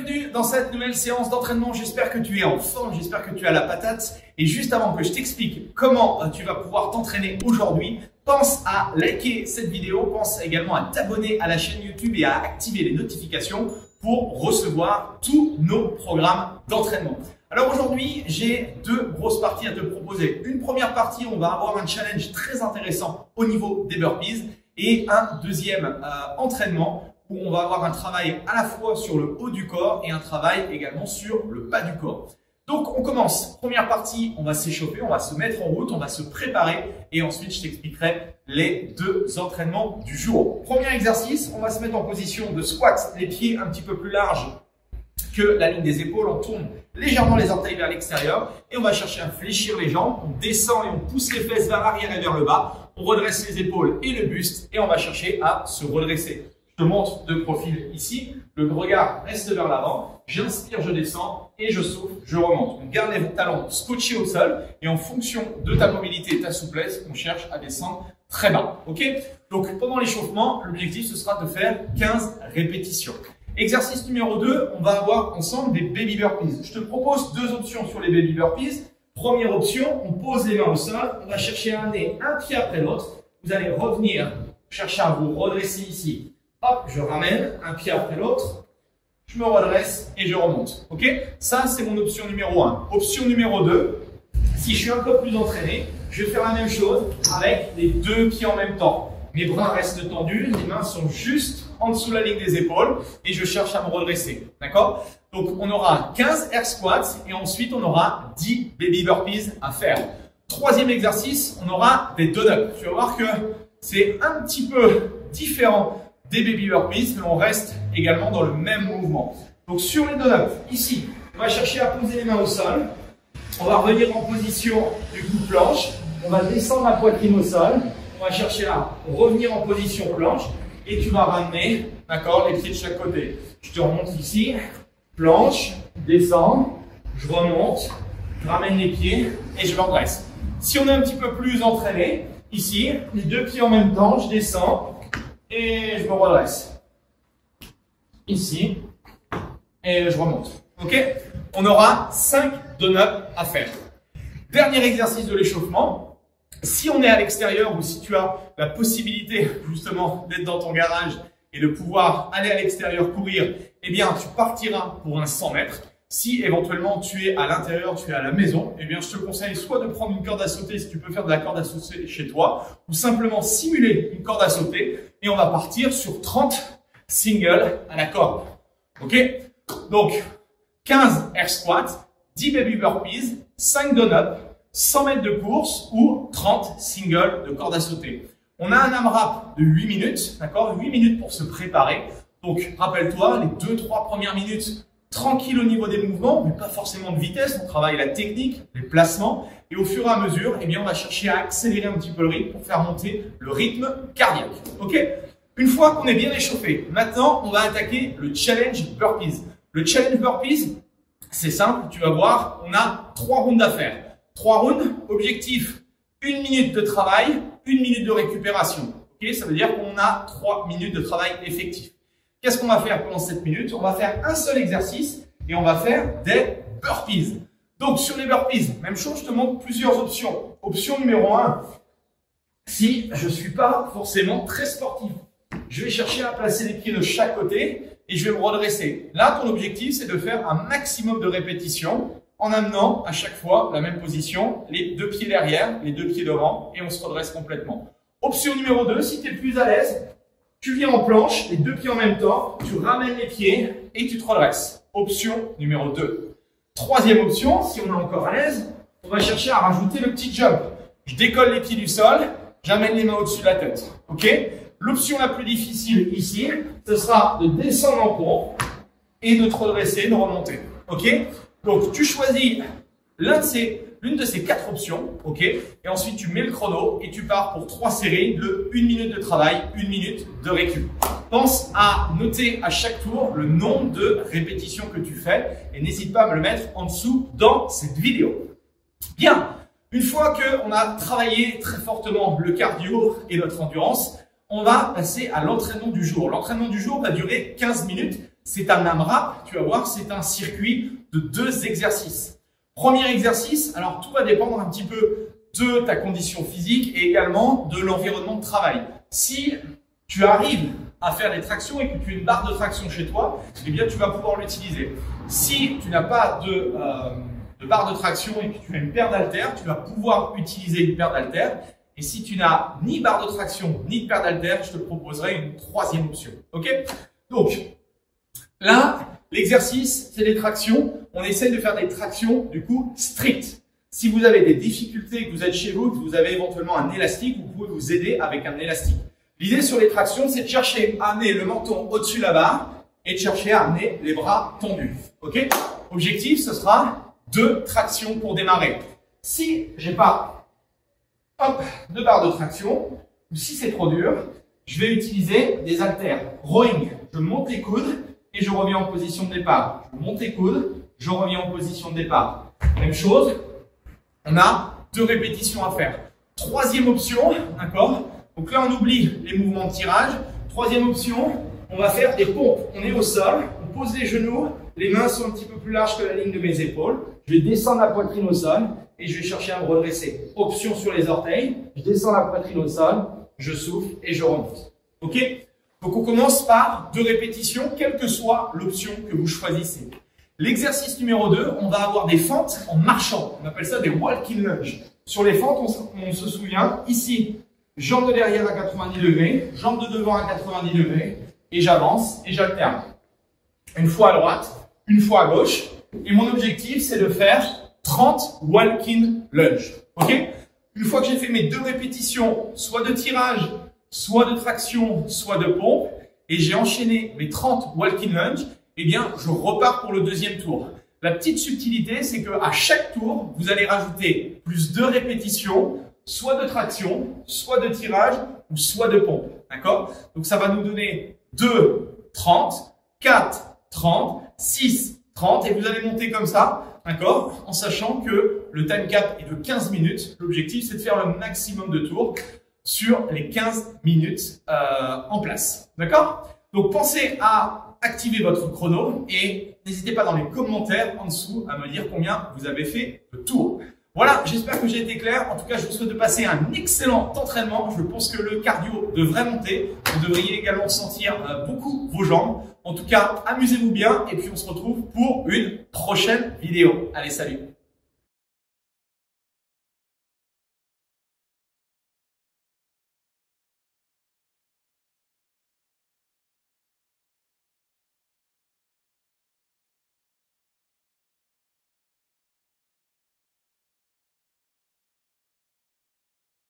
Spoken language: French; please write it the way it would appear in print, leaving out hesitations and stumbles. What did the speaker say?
Bienvenue dans cette nouvelle séance d'entraînement. J'espère que tu es en forme, j'espère que tu as la patate. Et juste avant que je t'explique comment tu vas pouvoir t'entraîner aujourd'hui, pense à liker cette vidéo, pense également à t'abonner à la chaîne YouTube et à activer les notifications pour recevoir tous nos programmes d'entraînement. Alors aujourd'hui, j'ai deux grosses parties à te proposer. Une première partie, on va avoir un challenge très intéressant au niveau des burpees et un deuxième entraînement où on va avoir un travail à la fois sur le haut du corps et un travail également sur le bas du corps. Donc on commence. Première partie, on va s'échauffer, on va se mettre en route, on va se préparer et ensuite je t'expliquerai les deux entraînements du jour. Premier exercice, on va se mettre en position de squat, les pieds un petit peu plus larges que la ligne des épaules. On tourne légèrement les orteils vers l'extérieur et on va chercher à fléchir les jambes. On descend et on pousse les fesses vers l'arrière et vers le bas. On redresse les épaules et le buste et on va chercher à se redresser. Je te montre de profil ici, le regard reste vers l'avant, j'inspire, je descends et je souffle, je remonte. On garde les talons scotchés au sol et en fonction de ta mobilité et ta souplesse, on cherche à descendre très bas. Ok? Donc pendant l'échauffement, l'objectif ce sera de faire 15 répétitions. Exercice numéro 2, on va avoir ensemble des baby burpees. Je te propose deux options sur les baby burpees. Première option, on pose les mains au sol, on va chercher à amener un pied après l'autre. Vous allez revenir chercher à vous redresser ici. Hop, je ramène un pied après l'autre, je me redresse et je remonte. Ok? Ça, c'est mon option numéro 1. Option numéro 2, si je suis un peu plus entraîné, je vais faire la même chose avec les deux pieds en même temps. Mes bras restent tendus, les mains sont juste en dessous de la ligne des épaules et je cherche à me redresser. D'accord? Donc, on aura 15 air squats et ensuite, on aura 10 baby burpees à faire. Troisième exercice, on aura des donuts. Tu vas voir que c'est un petit peu différent des baby burpees, mais on reste également dans le même mouvement. Donc sur les donuts, ici, on va chercher à poser les mains au sol. On va revenir en position du coup planche. On va descendre la poitrine au sol. On va chercher à revenir en position planche. Et tu vas ramener, d'accord, les pieds de chaque côté. Je te remonte ici, planche, descends, je remonte, je ramène les pieds et je me redresse. Si on est un petit peu plus entraîné, ici, les deux pieds en même temps, je descends. Et je me redresse. Ici. Et je remonte. Ok? On aura 5 donuts à faire. Dernier exercice de l'échauffement. Si on est à l'extérieur ou si tu as la possibilité justement d'être dans ton garage et de pouvoir aller à l'extérieur courir, eh bien tu partiras pour un 100 mètres. Si éventuellement tu es à l'intérieur, tu es à la maison, eh bien je te conseille soit de prendre une corde à sauter si tu peux faire de la corde à sauter chez toi, ou simplement simuler une corde à sauter et on va partir sur 30 singles à la corde. Ok? Donc 15 air squats, 10 baby burpees, 5 donuts, 100 mètres de course ou 30 singles de corde à sauter. On a un AMRAP de 8 minutes, d'accord? 8 minutes pour se préparer. Donc rappelle-toi, les 2-3 premières minutes tranquille au niveau des mouvements, mais pas forcément de vitesse. On travaille la technique, les placements. Et au fur et à mesure, eh bien, on va chercher à accélérer un petit peu le rythme pour faire monter le rythme cardiaque. Ok? Une fois qu'on est bien échauffé, maintenant, on va attaquer le challenge burpees. Le challenge burpees, c'est simple. Tu vas voir, on a 3 rounds à faire. 3 rounds, objectif, 1 minute de travail, 1 minute de récupération. Ok? Ça veut dire qu'on a 3 minutes de travail effectif. Qu'est-ce qu'on va faire pendant 7 minutes? On va faire un seul exercice et on va faire des burpees. Donc, sur les burpees, même chose, je te montre plusieurs options. Option numéro 1, si je ne suis pas forcément très sportif, je vais chercher à placer les pieds de chaque côté et je vais me redresser. Là, ton objectif, c'est de faire un maximum de répétitions en amenant à chaque fois la même position, les deux pieds derrière, les deux pieds devant et on se redresse complètement. Option numéro 2, si tu es plus à l'aise, tu viens en planche, les deux pieds en même temps, tu ramènes les pieds et tu te redresses. Option numéro 2. Troisième option, si on est encore à l'aise, on va chercher à rajouter le petit jump. Je décolle les pieds du sol, j'amène les mains au-dessus de la tête. Ok? L'option la plus difficile ici, ce sera de descendre en pont et de te redresser, de remonter. Ok? Donc tu choisis l'une de ces 4 options, ok? Et ensuite, tu mets le chrono et tu pars pour 3 séries de 1 minute de travail, 1 minute de récup. Pense à noter à chaque tour le nombre de répétitions que tu fais et n'hésite pas à me le mettre en dessous dans cette vidéo. Bien, une fois qu'on a travaillé très fortement le cardio et notre endurance, on va passer à l'entraînement du jour. L'entraînement du jour va durer 15 minutes. c'est un AMRAP, tu vas voir, c'est un circuit de 2 exercices. Premier exercice, alors tout va dépendre un petit peu de ta condition physique et également de l'environnement de travail. Si tu arrives à faire des tractions et que tu as une barre de traction chez toi, eh bien tu vas pouvoir l'utiliser. Si tu n'as pas de barre de traction et que tu as une paire d'haltères, tu vas pouvoir utiliser une paire d'haltères. Et si tu n'as ni barre de traction ni de paire d'haltères, je te proposerai une 3e option. Ok? Donc là, l'exercice, c'est des tractions. On essaye de faire des tractions du coup strictes. Si vous avez des difficultés, que vous êtes chez vous, que vous avez éventuellement un élastique, vous pouvez vous aider avec un élastique. L'idée sur les tractions, c'est de chercher à amener le menton au-dessus de la barre et de chercher à amener les bras tendus. Ok? Objectif, ce sera 2 tractions pour démarrer. Si j'ai pas de barre de traction, ou si c'est trop dur, je vais utiliser des haltères. Rowing, je monte les coudes et je reviens en position de départ. Je monte les coudes, je reviens en position de départ. Même chose, on a 2 répétitions à faire. 3e option, d'accord? Donc là, on oublie les mouvements de tirage. 3e option, on va faire des pompes. On est au sol, on pose les genoux, les mains sont un petit peu plus larges que la ligne de mes épaules. Je vais descendre la poitrine au sol et je vais chercher à me redresser. Option sur les orteils, je descends la poitrine au sol, je souffle et je remonte. Ok? Donc on commence par 2 répétitions, quelle que soit l'option que vous choisissez. L'exercice numéro 2, on va avoir des fentes en marchant. On appelle ça des walking lunges. Sur les fentes, on se souvient, ici, jambe de derrière à 90 degrés, jambe de devant à 90 degrés, et j'avance et j'alterne. Une fois à droite, une fois à gauche. Et mon objectif, c'est de faire 30 walking lunges. Ok? Une fois que j'ai fait mes 2 répétitions, soit de tirage, soit de traction, soit de pompe, et j'ai enchaîné mes 30 walking lunges, eh bien, je repars pour le 2e tour. La petite subtilité, c'est qu'à chaque tour, vous allez rajouter plus 2 répétitions, soit de traction, soit de tirage, ou soit de pompe. D'accord? Donc, ça va nous donner 2, 30, 4, 30, 6, 30, et vous allez monter comme ça, d'accord? En sachant que le time cap est de 15 minutes. L'objectif, c'est de faire le maximum de tours sur les 15 minutes en place. D'accord? Donc, pensez à activer votre chrono et n'hésitez pas dans les commentaires en dessous à me dire combien vous avez fait de tours. Voilà, j'espère que j'ai été clair. En tout cas, je vous souhaite de passer un excellent entraînement. Je pense que le cardio devrait monter. Vous devriez également sentir beaucoup vos jambes. En tout cas, amusez-vous bien et puis on se retrouve pour une prochaine vidéo. Allez, salut!